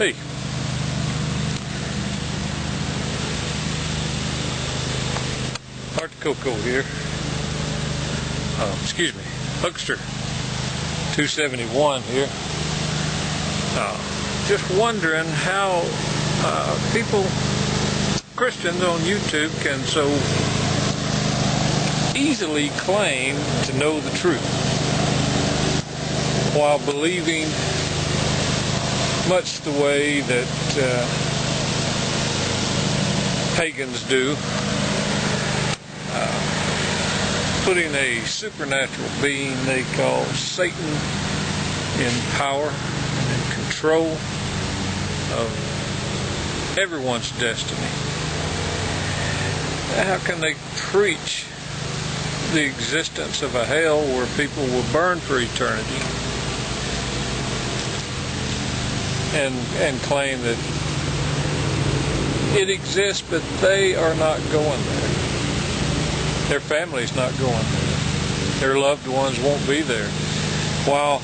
Hey, Art Coco here. Excuse me, Huckster 271 here. Just wondering how people, Christians on YouTube, can so easily claim to know the truth while believing much the way that pagans do, putting a supernatural being they call Satan in power and in control of everyone's destiny. How can they preach the existence of a hell where people will burn for eternity and claim that it exists, but they are not going there? Their family's not going there. Their loved ones won't be there. While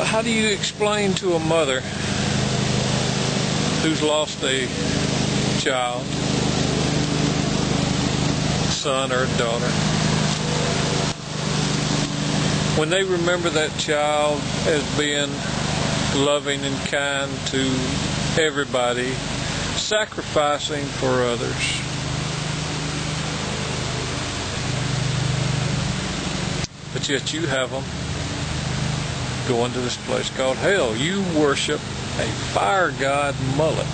how do you explain to a mother who's lost a child, son or daughter, when they remember that child as being loving and kind to everybody, sacrificing for others? But yet you have them going to this place called hell. You worship a fire god Moloch.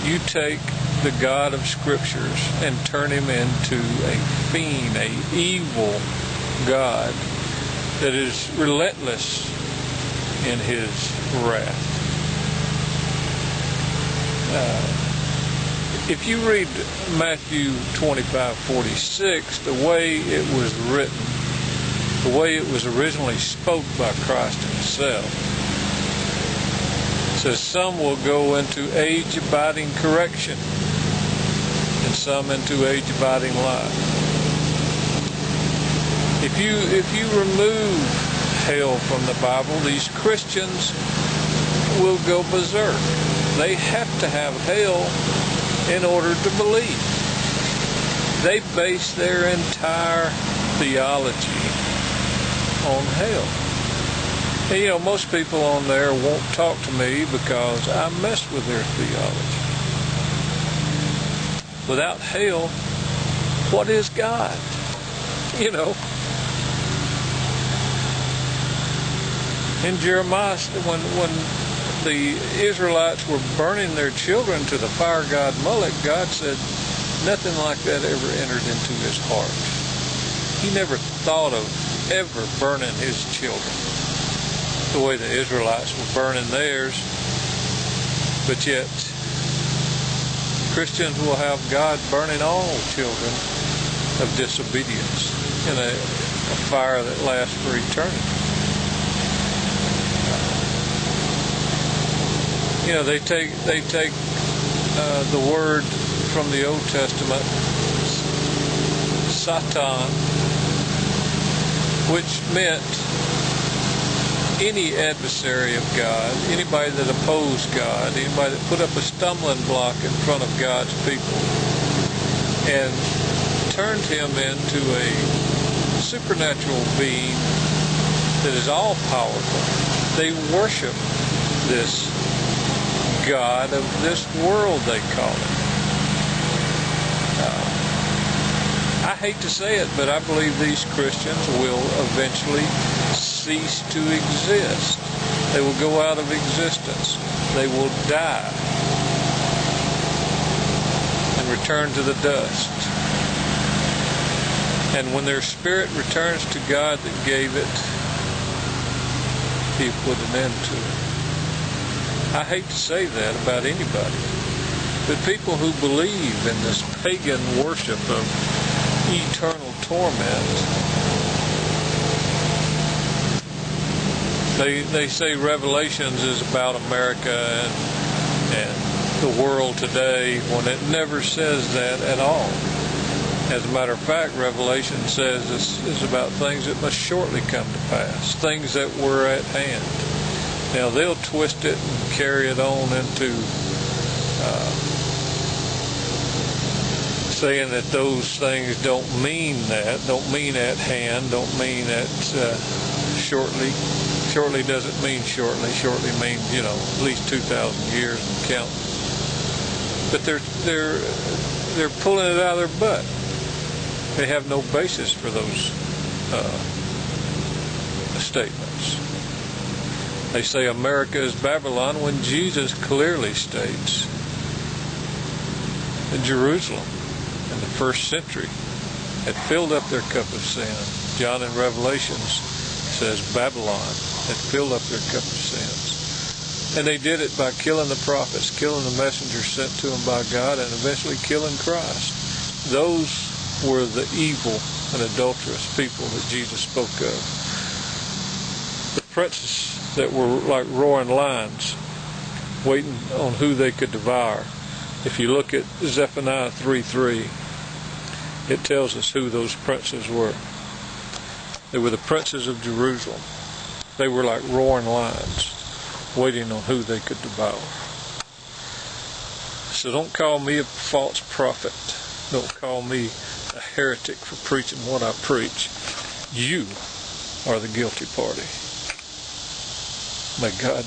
You take the God of Scriptures and turn him into a fiend, a evil God that is relentless in his wrath. If you read Matthew 25:46, the way it was written, the way it was originally spoke by Christ himself, it says, some will go into age-abiding correction, and some into age-abiding life. If you remove hell from the Bible, these Christians will go berserk. They have to have hell in order to believe. They base their entire theology on hell. And, most people on there won't talk to me because I mess with their theology. Without hell, what is God? In Jeremiah, when the Israelites were burning their children to the fire god Moloch, God said nothing like that ever entered into his heart. He never thought of ever burning his children the way the Israelites were burning theirs. But yet, Christians will have God burning all children of disobedience in a fire that lasts for eternity. They take the word from the Old Testament, Satan, which meant any adversary of God, anybody that opposed God, anybody that put up a stumbling block in front of God's people, and turned him into a supernatural being that is all-powerful. They worship this God of this world, they call it. I hate to say it, but I believe these Christians will eventually cease to exist. They will go out of existence. They will die and return to the dust. And when their spirit returns to God that gave it, He'll put an end to it. I hate to say that about anybody, but people who believe in this pagan worship of eternal torment, they say Revelations is about America and the world today, when it never says that at all. As a matter of fact, Revelation says this is about things that must shortly come to pass, things that were at hand. Now they'll twist it and carry it on into saying that those things don't mean that, don't mean at hand, don't mean at shortly. Shortly doesn't mean shortly. Shortly means, at least 2,000 years and counting. But they're pulling it out of their butt. They have no basis for those statements. They say America is Babylon when Jesus clearly states that Jerusalem in the first century had filled up their cup of sin. John in Revelations says Babylon had filled up their cup of sins. And they did it by killing the prophets, killing the messengers sent to them by God, and eventually killing Christ. Those were the evil and adulterous people that Jesus spoke of. The princes that were like roaring lions, waiting on who they could devour. If you look at Zephaniah 3:3, it tells us who those princes were. They were the princes of Jerusalem. They were like roaring lions, waiting on who they could devour. So don't call me a false prophet. Don't call me a heretic for preaching what I preach. You are the guilty party. May God